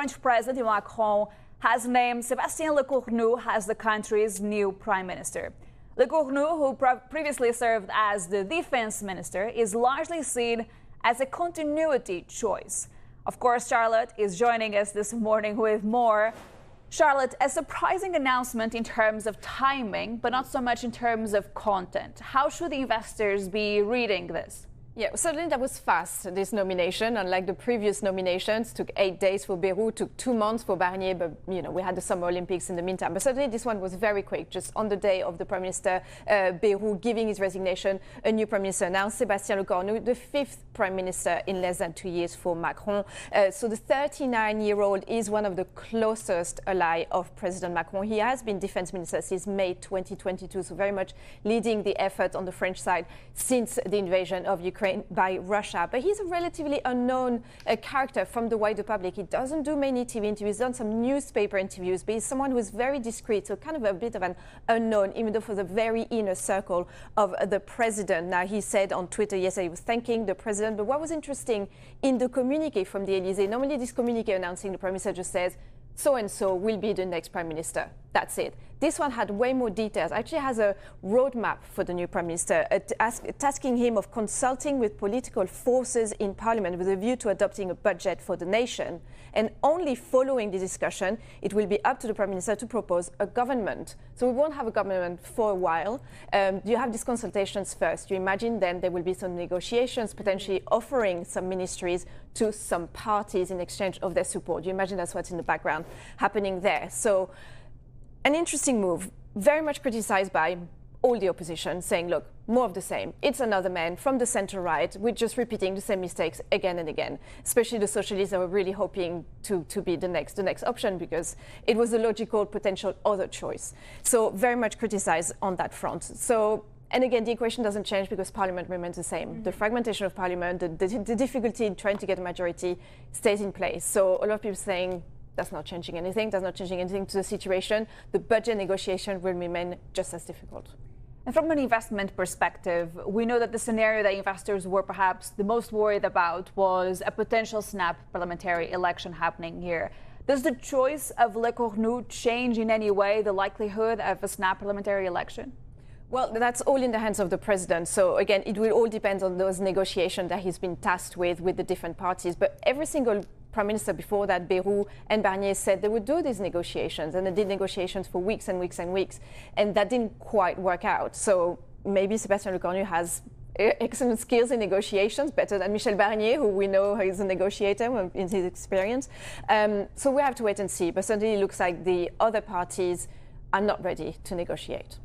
French President Macron has named Sébastien Lecornu as the country's new prime minister. Lecornu, who previously served as the defense minister, is largely seen as a continuity choice. Of course, Charlotte is joining us this morning with more. Charlotte, a surprising announcement in terms of timing, but not so much in terms of content. How should investors be reading this? Yeah, certainly that was fast, this nomination. Unlike the previous nominations, took 8 days for Bayrou, took 2 months for Barnier, but we had the Summer Olympics in the meantime. But certainly this one was very quick, just on the day of the Prime Minister Bayrou giving his resignation, a new Prime Minister announced, Sébastien Lecornu, the 5th Prime Minister in less than 2 years for Macron. So the 39-year-old is one of the closest ally of President Macron. He has been defense minister since May 2022, so very much leading the effort on the French side since the invasion of Ukraine by Russia. But he's a relatively unknown character from the wider public. He doesn't do many TV interviews, done some newspaper interviews, but he's someone who is very discreet, so kind of a bit of an unknown, even though for the very inner circle of the president. Now, he said on Twitter yesterday he was thanking the president, but what was interesting in the communique from the Elysee, normally this communique announcing the prime minister just says, so-and-so will be the next prime minister. That's it. This one had way more details. Actually has a roadmap for the new prime minister, tasking him of consulting with political forces in parliament with a view to adopting a budget for the nation. And only following the discussion, it will be up to the prime minister to propose a government. So we won't have a government for a while. You have these consultations first. You imagine then there will be some negotiations, potentially offering some ministries to some parties in exchange of their support. You imagine that's what's in the background happening there. So an interesting move, very much criticized by all the opposition, saying, look, more of the same. It's another man from the center-right. We're just repeating the same mistakes again and again, especially the socialists that were really hoping to be the next option because it was a logical potential other choice. So very much criticized on that front. So, and again, the equation doesn't change because parliament remains the same. Mm-hmm. The fragmentation of parliament, the difficulty in trying to get a majority stays in place. So a lot of people saying, that's not changing anything. That's not changing anything to the situation. The budget negotiation will remain just as difficult. And from an investment perspective, we know that the scenario that investors were perhaps the most worried about was a potential snap parliamentary election happening here. Does the choice of Lecornu change in any way the likelihood of a snap parliamentary election? Well, that's all in the hands of the president. So again, it will all depend on those negotiations that he's been tasked with the different parties. But every single prime minister before that, Bayrou and Barnier, said they would do these negotiations, and they did negotiations for weeks and weeks and weeks, and that didn't quite work out. So maybe Sébastien Lecornu has excellent skills in negotiations, better than Michel Barnier, who we know is a negotiator in his experience. So we have to wait and see, but certainly it looks like the other parties are not ready to negotiate.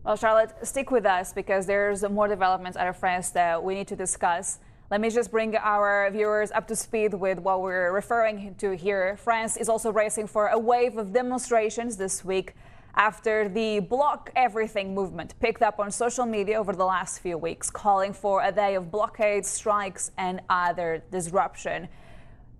Well, Charlotte, stick with us because there's more developments out of France that we need to discuss. Let me just bring our viewers up to speed with what we're referring to here. France is also bracing for a wave of demonstrations this week after the Block Everything movement picked up on social media over the last few weeks, calling for a day of blockades, strikes, and other disruption.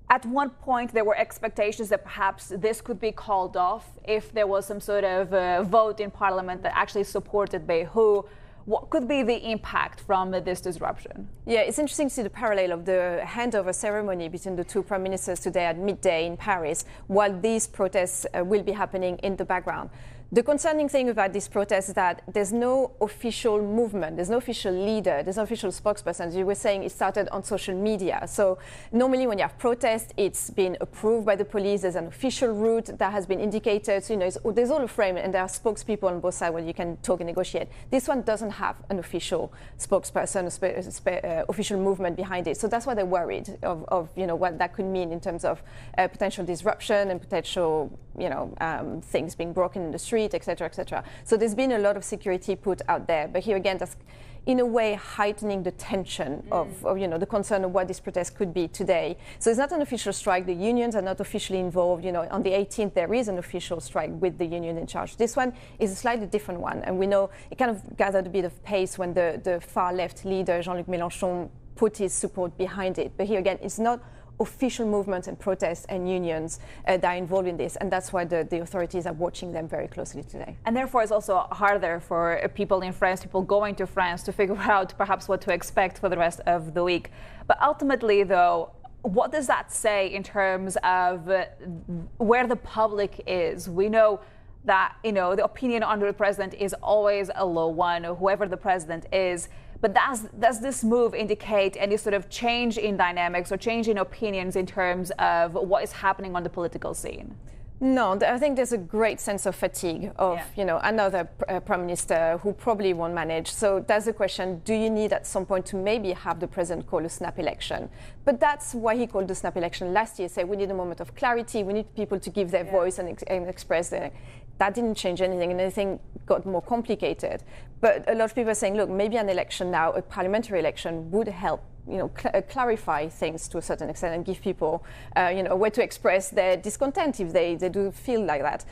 At one point, there were expectations that perhaps this could be called off if there was some sort of vote in parliament that actually supported Bayrou. What could be the impact from this disruption? Yeah, it's interesting to see the parallel of the handover ceremony between the two prime ministers today at midday in Paris, while these protests will be happening in the background. The concerning thing about this protest is that there's no official movement, there's no official leader, there's no official spokesperson. As you were saying, it started on social media. So normally when you have protests, it's been approved by the police, there's an official route that has been indicated. So, there's all a frame and there are spokespeople on both sides where you can talk and negotiate. This one doesn't have an official spokesperson, official movement behind it. So that's why they're worried of what that could mean in terms of potential disruption and potential, things being broken in the street, etc., etc. So there's been a lot of security put out there. But here again, that's in a way heightening the tension of the concern of what this protest could be today. So it's not an official strike. The unions are not officially involved. On the 18th, there is an official strike with the union in charge. This one is a slightly different one. And we know it kind of gathered a bit of pace when the far left leader, Jean-Luc Mélenchon, put his support behind it. But here again, it's not official movements and protests and unions that are involved in this, and that's why the authorities are watching them very closely today. And therefore it's also harder for people in France, people going to France, to figure out perhaps what to expect for the rest of the week. But ultimately, though, what does that say in terms of where the public is? We know that, the opinion under the president is always a low one, whoever the president is. But does this move indicate any sort of change in dynamics or change in opinions in terms of what is happening on the political scene? No, I think there's a great sense of fatigue of, another prime minister who probably won't manage. So that's the question, do you need at some point to maybe have the president call a snap election? But that's why he called the snap election last year, say we need a moment of clarity, we need people to give their voice and express their... That didn't change anything, and anything got more complicated. But a lot of people are saying, look, maybe an election now, a parliamentary election, would help clarify things to a certain extent and give people, a way to express their discontent if they do feel like that.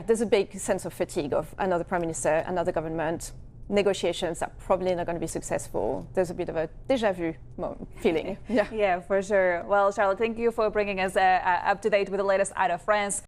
There's a big sense of fatigue of another prime minister, another government. Negotiations are probably not going to be successful. There's a bit of a déjà vu feeling. Yeah, for sure. Well, Charlotte, thank you for bringing us up to date with the latest out of France.